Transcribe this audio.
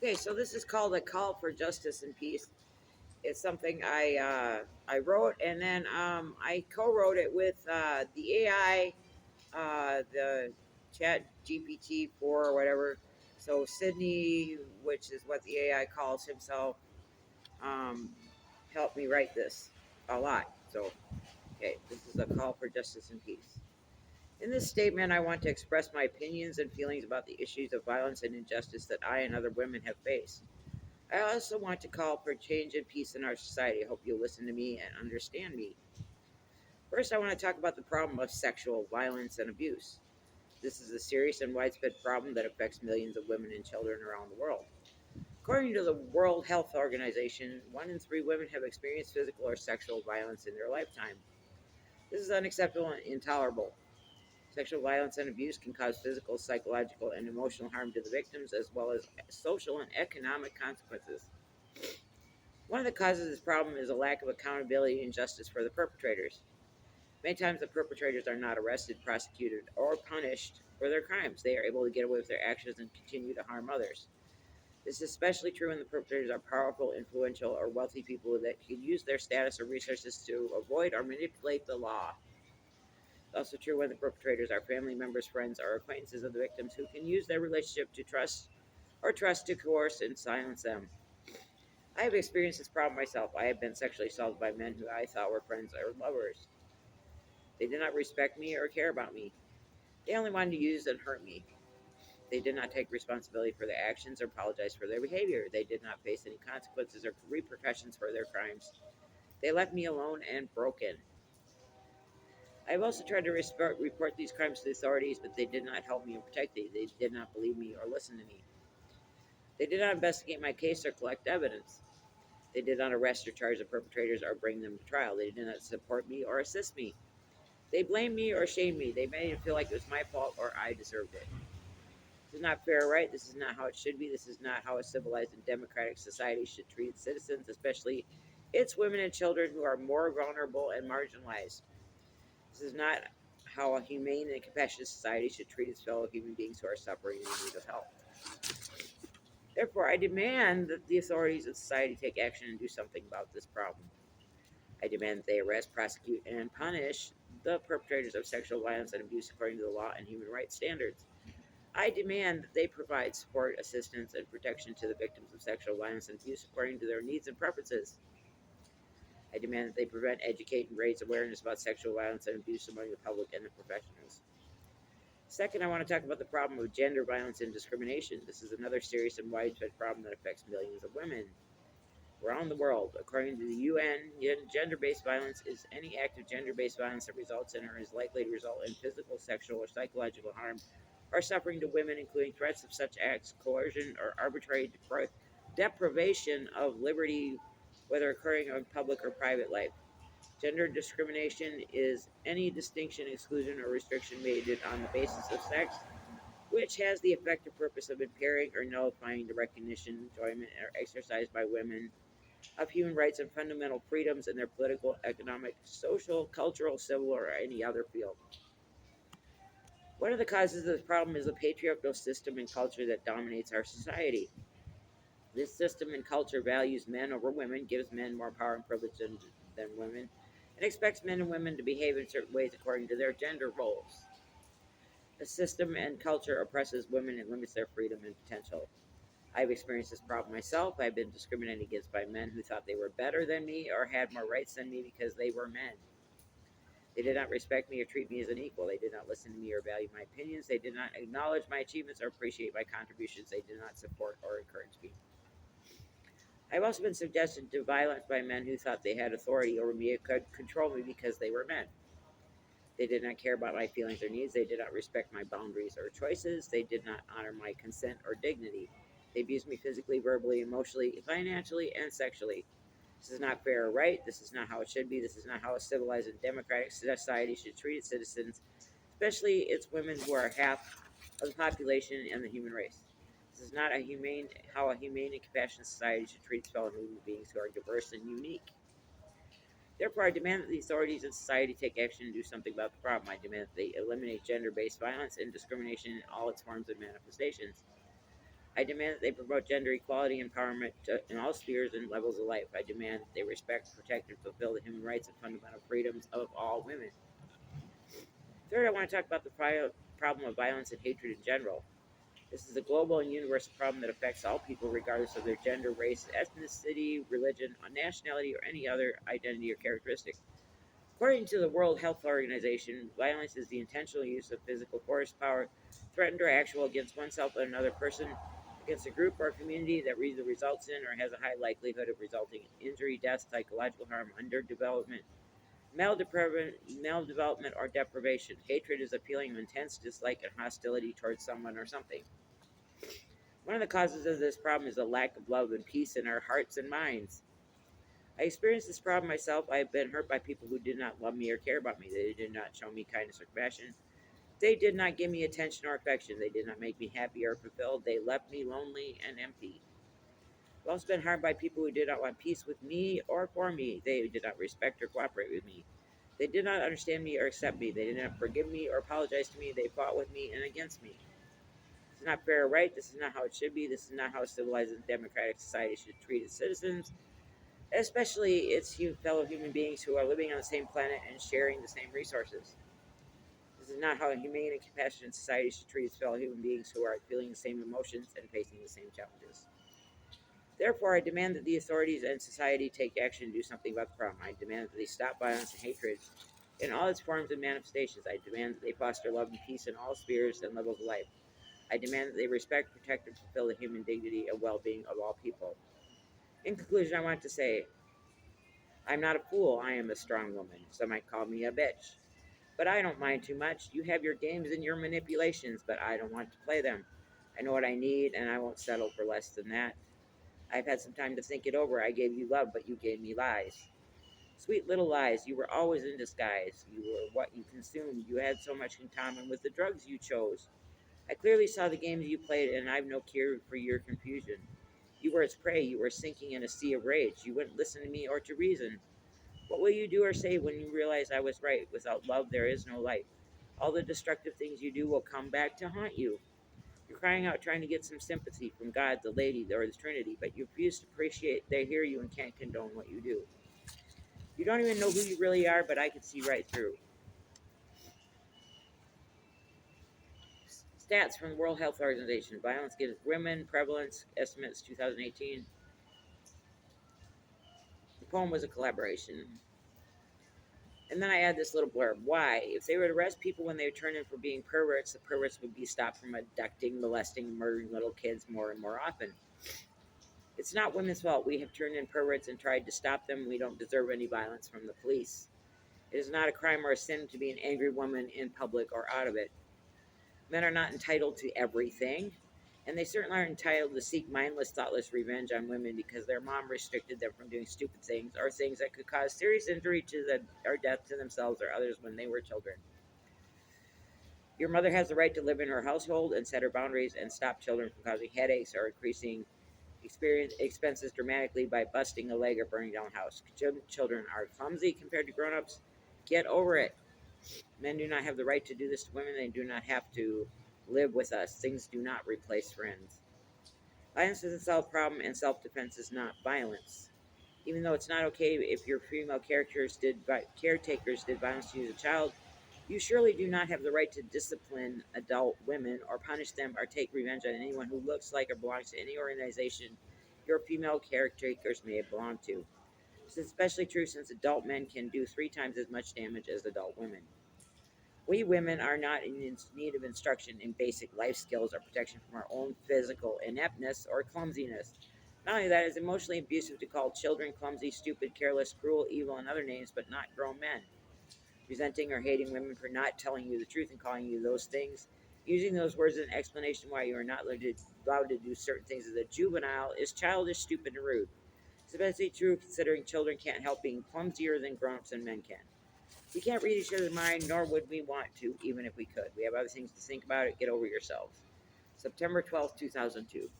Okay, so this is called a call for justice and peace. It's something I wrote, and then I co-wrote it with the AI, the Chat GPT 4 or whatever. So Sydney, which is what the AI calls himself, um, helped me write this a lot. So okay, this is a call for justice and peace. In this statement, I want to express my opinions and feelings about the issues of violence and injustice that I and other women have faced. I also want to call for change and peace in our society. I hope you'll listen to me and understand me. First, I want to talk about the problem of sexual violence and abuse. This is a serious and widespread problem that affects millions of women and children around the world. According to the World Health Organization, 1 in 3 women have experienced physical or sexual violence in their lifetime. This is unacceptable and intolerable. Sexual violence and abuse can cause physical, psychological, and emotional harm to the victims, as well as social and economic consequences. One of the causes of this problem is a lack of accountability and justice for the perpetrators. Many times, the perpetrators are not arrested, prosecuted, or punished for their crimes. They are able to get away with their actions and continue to harm others. This is especially true when the perpetrators are powerful, influential, or wealthy people that can use their status or resources to avoid or manipulate the law. It's also true when the perpetrators are family members, friends, or acquaintances of the victims who can use their relationship to trust to coerce and silence them. I have experienced this problem myself. I have been sexually assaulted by men who I thought were friends or lovers. They did not respect me or care about me. They only wanted to use and hurt me. They did not take responsibility for their actions or apologize for their behavior. They did not face any consequences or repercussions for their crimes. They left me alone and broken. I have also tried to report these crimes to the authorities, but they did not help me or protect me. They did not believe me or listen to me. They did not investigate my case or collect evidence. They did not arrest or charge the perpetrators or bring them to trial. They did not support me or assist me. They blamed me or shamed me. They made it feel like it was my fault or I deserved it. This is not fair, right? This is not how it should be. This is not how a civilized and democratic society should treat its citizens, especially its women and children who are more vulnerable and marginalized. This is not how a humane and compassionate society should treat its fellow human beings who are suffering and in need of help. Therefore, I demand that the authorities of society take action and do something about this problem. I demand that they arrest, prosecute, and punish the perpetrators of sexual violence and abuse according to the law and human rights standards. I demand that they provide support, assistance, and protection to the victims of sexual violence and abuse according to their needs and preferences. I demand that they prevent, educate, and raise awareness about sexual violence and abuse among the public and the professionals. Second, I want to talk about the problem of gender violence and discrimination. This is another serious and widespread problem that affects millions of women around the world. According to the UN, gender based violence is any act of gender based violence that results in or is likely to result in physical, sexual, or psychological harm or suffering to women, including threats of such acts, coercion, or arbitrary deprivation of liberty, whether occurring in public or private life. Gender discrimination is any distinction, exclusion, or restriction made on the basis of sex, which has the effective purpose of impairing or nullifying the recognition, enjoyment, or exercise by women of human rights and fundamental freedoms in their political, economic, social, cultural, civil, or any other field. One of the causes of this problem is the patriarchal system and culture that dominates our society. This system and culture values men over women, gives men more power and privilege than women, and expects men and women to behave in certain ways according to their gender roles. The system and culture oppresses women and limits their freedom and potential. I've experienced this problem myself. I've been discriminated against by men who thought they were better than me or had more rights than me because they were men. They did not respect me or treat me as an equal. They did not listen to me or value my opinions. They did not acknowledge my achievements or appreciate my contributions. They did not support or encourage me. I've also been subjected to violence by men who thought they had authority over me or could control me because they were men. They did not care about my feelings or needs. They did not respect my boundaries or choices. They did not honor my consent or dignity. They abused me physically, verbally, emotionally, financially, and sexually. This is not fair or right. This is not how it should be. This is not how a civilized and democratic society should treat its citizens, especially its women who are half of the population and the human race. This is not how a humane and compassionate society should treat its fellow human beings who are diverse and unique. Therefore, I demand that the authorities and society take action and do something about the problem. I demand that they eliminate gender based violence and discrimination in all its forms and manifestations. I demand that they promote gender equality and empowerment in all spheres and levels of life. I demand that they respect, protect, and fulfill the human rights and fundamental freedoms of all women. Third, I want to talk about the problem of violence and hatred in general. This is a global and universal problem that affects all people, regardless of their gender, race, ethnicity, religion, nationality, or any other identity or characteristic. According to the World Health Organization, violence is the intentional use of physical force, power, threatened or actual against oneself or another person, against a group or community that either results in or has a high likelihood of resulting in injury, death, psychological harm, underdevelopment, maldevelopment, or deprivation. Hatred is a feeling of intense dislike and hostility towards someone or something. One of the causes of this problem is a lack of love and peace in our hearts and minds. I experienced this problem myself. I have been hurt by people who did not love me or care about me. They did not show me kindness or compassion. They did not give me attention or affection. They did not make me happy or fulfilled. They left me lonely and empty. I've also been harmed by people who did not want peace with me or for me. They did not respect or cooperate with me. They did not understand me or accept me. They did not forgive me or apologize to me. They fought with me and against me. This is not fair or right. This is not how it should be. This is not how a civilized and democratic society should treat its citizens, especially its fellow human beings who are living on the same planet and sharing the same resources. This is not how a humane and compassionate society should treat its fellow human beings who are feeling the same emotions and facing the same challenges. Therefore, I demand that the authorities and society take action and do something about the problem. I demand that they stop violence and hatred in all its forms and manifestations. I demand that they foster love and peace in all spheres and levels of life. I demand that they respect, protect, and fulfill the human dignity and well being of all people. In conclusion, I want to say I'm not a fool. I am a strong woman. Some might call me a bitch. But I don't mind too much. You have your games and your manipulations, but I don't want to play them. I know what I need, and I won't settle for less than that. I've had some time to think it over. I gave you love, but you gave me lies. Sweet little lies. You were always in disguise. You were what you consumed. You had so much in common with the drugs you chose. I clearly saw the games you played, and I've no cure for your confusion. You were its prey. You were sinking in a sea of rage. You wouldn't listen to me or to reason. What will you do or say when you realize I was right? Without love, there is no life. All the destructive things you do will come back to haunt you. You're crying out trying to get some sympathy from God, the Lady, or the Trinity, but you refuse to appreciate they hear you and can't condone what you do. You don't even know who you really are, but I can see right through. Stats from the World Health Organization. Violence against women, prevalence, estimates 2018. The poem was a collaboration. And then I add this little blurb. Why? If they would arrest people when they turn in for being perverts, the perverts would be stopped from abducting, molesting, and murdering little kids more and more often. It's not women's fault. We have turned in perverts and tried to stop them. We don't deserve any violence from the police. It is not a crime or a sin to be an angry woman in public or out of it. Men are not entitled to everything, and they certainly aren't entitled to seek mindless, thoughtless revenge on women because their mom restricted them from doing stupid things or things that could cause serious injury to them or death to themselves or others when they were children. Your mother has the right to live in her household and set her boundaries and stop children from causing headaches or increasing expenses dramatically by busting a leg or burning down a house. Children are clumsy compared to grown-ups. Get over it. Men do not have the right to do this to women. They do not have to live with us. Things do not replace friends. Violence is a self-problem, and self-defense is not violence. Even though it's not okay if your female caretakers did violence to you as a child, you surely do not have the right to discipline adult women or punish them or take revenge on anyone who looks like or belongs to any organization your female caretakers may have belonged to. This is especially true since adult men can do 3 times as much damage as adult women. We women are not in need of instruction in basic life skills or protection from our own physical ineptness or clumsiness. Not only that, it's emotionally abusive to call children clumsy, stupid, careless, cruel, evil, and other names, but not grown men. Resenting or hating women for not telling you the truth and calling you those things, using those words as an explanation why you are not allowed to do certain things as a juvenile is childish, stupid, and rude. It's especially true considering children can't help being clumsier than grown-ups and men can. We can't read each other's mind, nor would we want to, even if we could. We have other things to think about it. Get over yourselves. September 12th, 2002.